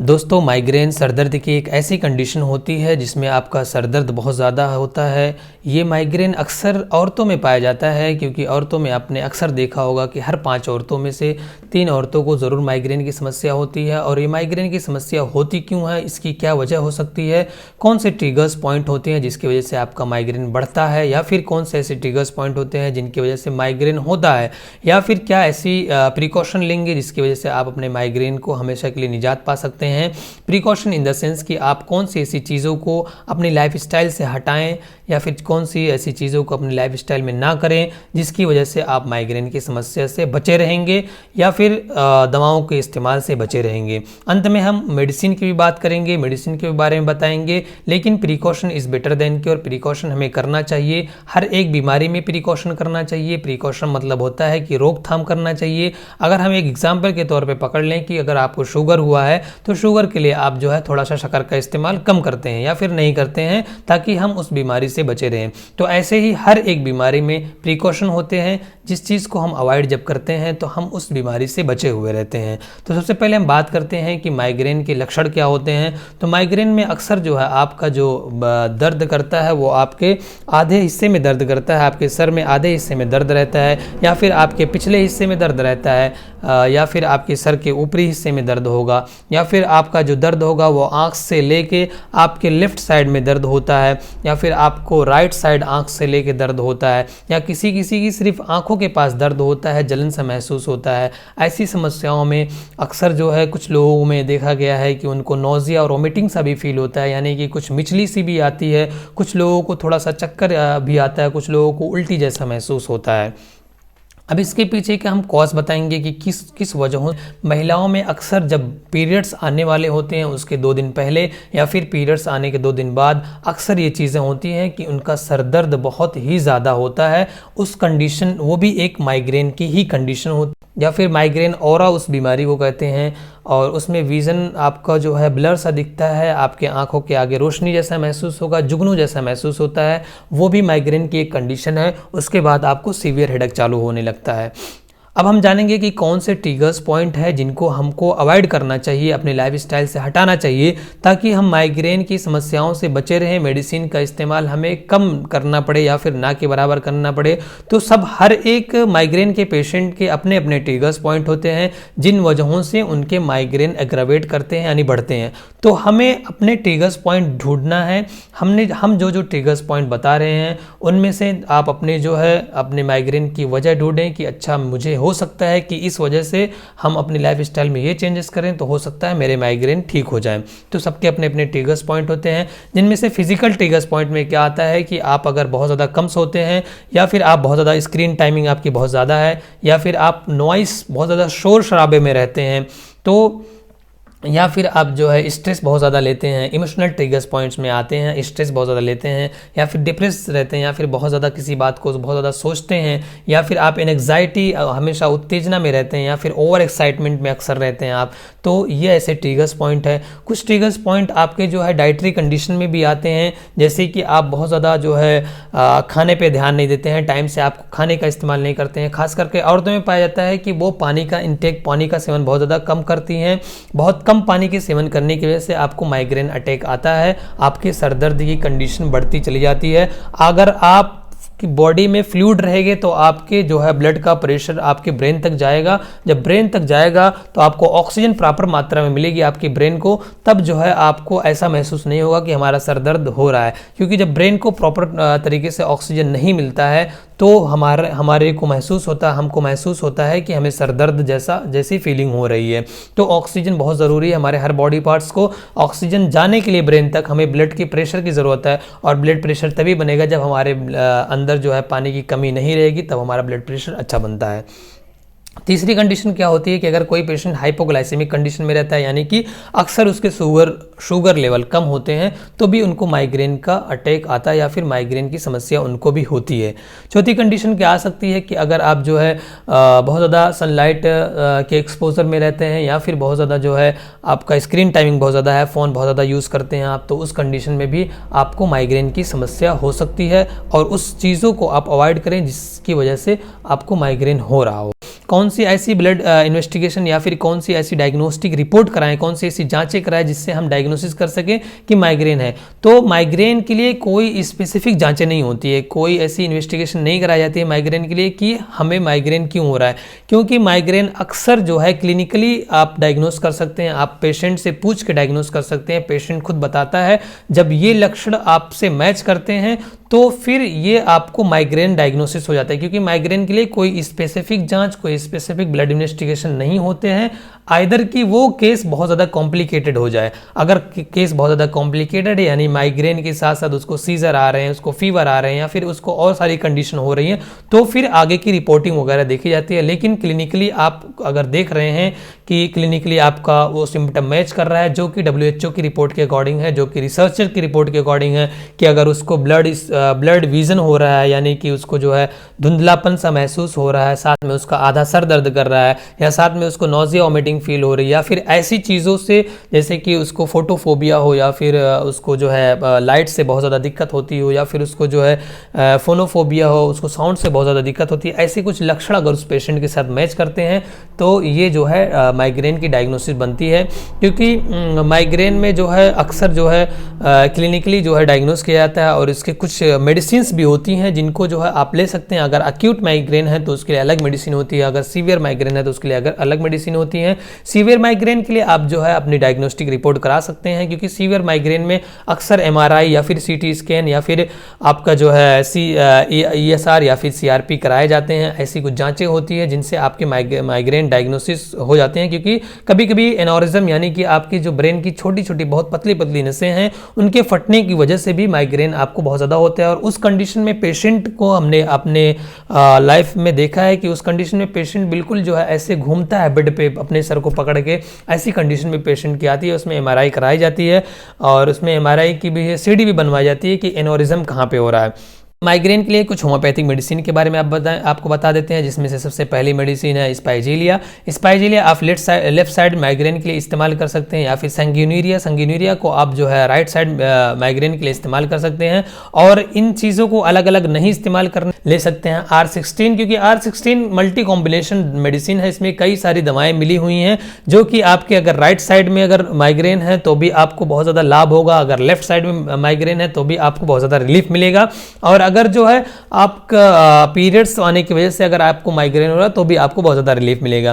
दोस्तों, migraine sir दर्द की एक ऐसी कंडीशन होती है जिसमें आपका सर दर्द बहुत ज़्यादा होता है। ये माइग्रेन अक्सर औरतों में पाया जाता है, क्योंकि औरतों में आपने अक्सर देखा होगा कि हर 5 औरतों में से 3 औरतों को ज़रूर माइग्रेन की समस्या होती है। और ये माइग्रेन की समस्या होती क्यों है, इसकी क्या वजह हो सकती है, कौन से ट्रिगर्स पॉइंट होते हैं जिसकी वजह से आपका माइग्रेन बढ़ता है, या फिर कौन से ऐसे ट्रिगर्स पॉइंट होते हैं जिनकी वजह से माइग्रेन होता है, या फिर क्या ऐसी प्रिकॉशन लेंगे जिसकी वजह से आप अपने माइग्रेन को हमेशा के लिए निजात पा सकते हैं। प्रिकॉशन इन द सेंस कि आप कौन सी ऐसी चीज़ों को अपनी लाइफस्टाइल से हटाएं, या फिर कौन सी ऐसी चीज़ों को अपनी लाइफस्टाइल में ना करें जिसकी वजह से आप माइग्रेन की समस्या से बचे रहेंगे, या फिर दवाओं के इस्तेमाल से बचे रहेंगे। अंत में हम मेडिसिन की भी बात करेंगे, मेडिसिन के बारे में बताएंगे, लेकिन precaution is better than cure. Precaution हमें करना चाहिए, हर एक बीमारी में प्रिकॉशन करना चाहिए। प्रिकॉशन मतलब होता है कि रोकथाम करना चाहिए। अगर हम एक एग्जाम्पल के तौर पर पकड़ लें कि अगर आपको शुगर हुआ है तो शुगर के लिए आप जो है थोड़ा सा शक्कर का इस्तेमाल कम करते हैं या फिर नहीं करते हैं, ताकि हम उस बीमारी से बचे रहें। तो ऐसे ही हर एक बीमारी में प्रिकॉशन होते हैं। जिस चीज़ को हम अवॉइड जब करते हैं तो हम उस बीमारी से बचे हुए रहते हैं। तो सबसे पहले हम बात करते हैं कि माइग्रेन के लक्षण क्या होते हैं। तो माइग्रेन में अक्सर जो है आपका जो दर्द करता है वो आपके आधे हिस्से में दर्द करता है, आपके सर में आधे हिस्से में दर्द रहता है, या फिर आपके पिछले हिस्से में दर्द रहता है, या फिर आपके सर के ऊपरी हिस्से में दर्द होगा, या फिर आपका जो दर्द होगा वो आँख से लेके आपके लेफ्ट साइड में दर्द होता है, या फिर आपको राइट साइड आँख से लेके दर्द होता है, या किसी की सिर्फ आँखों के पास दर्द होता है, जलन सा महसूस होता है। ऐसी समस्याओं में अक्सर जो है कुछ लोगों में देखा गया है कि उनको नोज़िया और वोमिटिंग सा भी फील होता है, यानी कि कुछ मिचली सी भी आती है, कुछ लोगों को थोड़ा सा चक्कर भी आता है, कुछ लोगों को उल्टी जैसा महसूस होता है। अब इसके पीछे के हम कॉज बताएंगे कि किस वजहों महिलाओं में अक्सर जब पीरियड्स आने वाले होते हैं उसके 2 दिन पहले या फिर पीरियड्स आने के 2 दिन बाद अक्सर ये चीज़ें होती हैं कि उनका सर दर्द बहुत ही ज़्यादा होता है। उस कंडीशन, वो भी एक माइग्रेन की ही कंडीशन होती है, या फिर माइग्रेन ऑरा उस बीमारी को कहते हैं। और उसमें विज़न आपका जो है ब्लर सा दिखता है, आपके आंखों के आगे रोशनी जैसा महसूस होगा, जुगनू जैसा महसूस होता है, वो भी माइग्रेन की एक कंडीशन है। उसके बाद आपको सीवियर हेडेक चालू होने लगता है। अब हम जानेंगे कि कौन से ट्रिगर्स पॉइंट है जिनको हमको अवॉइड करना चाहिए, अपने लाइफस्टाइल से हटाना चाहिए, ताकि हम माइग्रेन की समस्याओं से बचे रहें। मेडिसिन का इस्तेमाल हमें कम करना पड़े या फिर ना के बराबर करना पड़े। तो हर एक माइग्रेन के पेशेंट के अपने अपने ट्रिगर्स पॉइंट होते हैं जिन वजहों से उनके माइग्रेन एग्रावेट करते हैं, यानी बढ़ते हैं। तो हमें अपने ट्रिगर्स पॉइंट ढूंढना है। हम जो ट्रिगर्स पॉइंट बता रहे हैं उनमें से आप अपने माइग्रेन की वजह ढूंढें कि अच्छा, मुझे हो सकता है कि इस वजह से हम अपनी लाइफस्टाइल में ये चेंजेस करें तो हो सकता है मेरे माइग्रेन ठीक हो जाए। तो सबके अपने अपने ट्रिगर्स पॉइंट होते हैं, जिनमें से फिजिकल ट्रिगर्स पॉइंट में क्या आता है कि आप अगर बहुत ज़्यादा कम सोते हैं, या फिर आप बहुत ज़्यादा स्क्रीन टाइमिंग आपकी बहुत ज़्यादा है, या फिर आप नॉइस बहुत ज़्यादा शोर शराबे में रहते हैं, तो या फिर आप जो है स्ट्रेस बहुत ज़्यादा लेते हैं। इमोशनल ट्रिगर्स पॉइंट्स में आते हैं, स्ट्रेस बहुत ज़्यादा लेते हैं, या फिर डिप्रेस रहते हैं, या फिर बहुत ज़्यादा किसी बात को बहुत ज़्यादा सोचते हैं, या फिर आप एंग्जाइटी, हमेशा उत्तेजना में रहते हैं, या फिर ओवर एक्साइटमेंट में अक्सर रहते हैं आप। तो ये ऐसे ट्रिगर्स पॉइंट है। कुछ ट्रिगर्स पॉइंट आपके जो है डाइटरी कंडीशन में भी आते हैं, जैसे कि आप बहुत ज़्यादा जो है खाने पर ध्यान नहीं देते हैं, टाइम से आप खाने का इस्तेमाल नहीं करते हैं। खास करके औरतों में पाया जाता है कि वो पानी का इंटेक, पानी का सेवन बहुत ज़्यादा कम करती हैं। बहुत कम पानी के सेवन करने की वजह से आपको माइग्रेन अटैक आता है, आपके सर दर्द की कंडीशन बढ़ती चली जाती है। अगर आप कि बॉडी में फ्लूइड रहेंगे तो आपके जो है ब्लड का प्रेशर आपके ब्रेन तक जाएगा। जब ब्रेन तक जाएगा तो आपको ऑक्सीजन प्रॉपर मात्रा में मिलेगी आपके ब्रेन को, तब जो है आपको ऐसा महसूस नहीं होगा कि हमारा सर दर्द हो रहा है। क्योंकि जब ब्रेन को प्रॉपर तरीके से ऑक्सीजन नहीं मिलता है तो हमको महसूस होता है कि हमें सर दर्द जैसी फीलिंग हो रही है। तो ऑक्सीजन बहुत ज़रूरी है हमारे हर बॉडी पार्ट्स को। ऑक्सीजन जाने के लिए ब्रेन तक हमें ब्लड की प्रेशर की ज़रूरत है, और ब्लड प्रेशर तभी बनेगा जब हमारे अंदर जो है पानी की कमी नहीं रहेगी, तब हमारा ब्लड प्रेशर अच्छा बनता है। तीसरी कंडीशन क्या होती है कि अगर कोई पेशेंट हाइपोग्लाइसेमिक कंडीशन में रहता है, यानी कि अक्सर उसके शुगर लेवल कम होते हैं, तो भी उनको माइग्रेन का अटैक आता है, या फिर माइग्रेन की समस्या उनको भी होती है। चौथी कंडीशन क्या आ सकती है कि अगर आप जो है बहुत ज़्यादा सनलाइट के एक्सपोजर में रहते हैं, या फिर बहुत ज़्यादा जो है आपका स्क्रीन टाइमिंग बहुत ज़्यादा है, फ़ोन बहुत ज़्यादा यूज़ करते हैं आप, तो उस कंडीशन में भी आपको माइग्रेन की समस्या हो सकती है। और उस चीज़ों को आप अवॉइड करें जिसकी वजह से आपको माइग्रेन हो रहा हो। कौन सी ऐसी ब्लड इन्वेस्टिगेशन या फिर कौन सी ऐसी डायग्नोस्टिक रिपोर्ट कराएं, कौन सी ऐसी जांचें कराएं जिससे हम डायग्नोसिस कर सकें कि माइग्रेन है। तो माइग्रेन के लिए कोई स्पेसिफिक जांचें नहीं होती है, कोई ऐसी इन्वेस्टिगेशन नहीं कराई जाती है माइग्रेन के लिए कि हमें माइग्रेन क्यों हो रहा है, क्योंकि माइग्रेन अक्सर जो है क्लिनिकली आप डायग्नोस कर सकते हैं, आप पेशेंट से पूछ के डायग्नोस कर सकते हैं, पेशेंट खुद बताता है। जब ये लक्षण आपसे मैच करते हैं तो फिर ये आपको माइग्रेन डायग्नोसिस हो जाता है, क्योंकि माइग्रेन के लिए कोई स्पेसिफिक जांच, कोई स्पेसिफिक ब्लड इन्वेस्टिगेशन नहीं होते हैं। आइदर कि वो केस बहुत ज़्यादा कॉम्प्लिकेटेड हो जाए, अगर केस बहुत ज़्यादा कॉम्प्लिकेटेड है यानी माइग्रेन के साथ साथ उसको सीजर आ रहे हैं, उसको फीवर आ रहे हैं या फिर उसको और सारी कंडीशन हो रही हैं, तो फिर आगे की रिपोर्टिंग वगैरह देखी जाती है। लेकिन क्लिनिकली आप अगर देख रहे हैं कि क्लिनिकली आपका वो सिम्टम मैच कर रहा है, जो कि WHO की रिपोर्ट के अकॉर्डिंग है, जो कि रिसर्चर की रिपोर्ट के अकॉर्डिंग है, कि अगर उसको ब्लड विजन हो रहा है यानी कि उसको जो है धुंधलापन सा महसूस हो रहा है, साथ में उसका आधा सर दर्द कर रहा है, या साथ में उसको नॉजिया वॉमिटिंग फील हो रही है, या फिर ऐसी चीज़ों से जैसे कि उसको फोटोफोबिया हो, या फिर उसको जो है लाइट से बहुत ज़्यादा दिक्कत होती हो, या फिर उसको जो है फोनोफोबिया हो, उसको साउंड से बहुत ज़्यादा दिक्कत होती है, ऐसे कुछ लक्षण अगर उस पेशेंट के साथ मैच करते हैं तो ये जो है माइग्रेन की डायग्नोसिस बनती है। क्योंकि माइग्रेन में जो है अक्सर जो है क्लिनिकली जो है डायग्नोस किया जाता है, और इसके कुछ मेडिसिन भी होती हैं जिनको जो है आप ले सकते हैं। अगर अक्यूट माइग्रेन है तो उसके लिए अलग मेडिसिन होती है, अगर सीवियर माइग्रेन है तो उसके लिए अगर अलग मेडिसिन होती है। सीवियर माइग्रेन के लिए आप जो है अपनी डायग्नोस्टिक रिपोर्ट करा सकते हैं, क्योंकि सीवियर माइग्रेन में अक्सर MRI या फिर CT स्कैन या फिर आपका जो है ESR या फिर CRP कराए जाते हैं। ऐसी कुछ जांचें होती है जिनसे आपके माइग्रेन डायग्नोसिस हो जाते हैं, क्योंकि कभी कभी एनोरिज्म यानी कि आपकी जो ब्रेन की छोटी छोटी बहुत पतली पतली नसें हैं उनके फटने की वजह से भी माइग्रेन आपको बहुत ज़्यादा होता है। और उस कंडीशन में पेशेंट को हमने अपने लाइफ में देखा है कि उस कंडीशन में पेशेंट बिल्कुल जो है ऐसे घूमता है बेड पे अपने सर को पकड़ के। ऐसी कंडीशन में पेशेंट की आती है, उसमें MRI कराई जाती है, और उसमें MRI की भी CD भी बनवाई जाती है कि एनोरिज्म कहाँ पे हो रहा है। माइग्रेन के लिए कुछ होम्योपैथिक मेडिसिन के बारे में आपको बता देते हैं, जिसमें से सबसे पहली मेडिसिन है स्पाइजेलिया। स्पाइजेलिया आप लेफ्ट साइड माइग्रेन के लिए इस्तेमाल कर सकते हैं, या फिर संगिनूरिया को आप जो है राइट साइड माइग्रेन के लिए इस्तेमाल कर सकते हैं। और इन चीज़ों को अलग अलग नहीं इस्तेमाल करने ले सकते हैं R16, क्योंकि R16 मल्टी कॉम्बिनेशन मेडिसिन है, इसमें कई सारी दवाएँ मिली हुई हैं जो कि आपके अगर राइट साइड में अगर माइग्रेन है तो भी आपको बहुत ज़्यादा लाभ होगा, अगर लेफ्ट साइड में माइग्रेन है तो भी आपको बहुत ज़्यादा रिलीफ मिलेगा। और अगर जो है आपका पीरियड्स आने की वजह से अगर आपको माइग्रेन हो रहा है तो भी आपको बहुत ज़्यादा रिलीफ मिलेगा।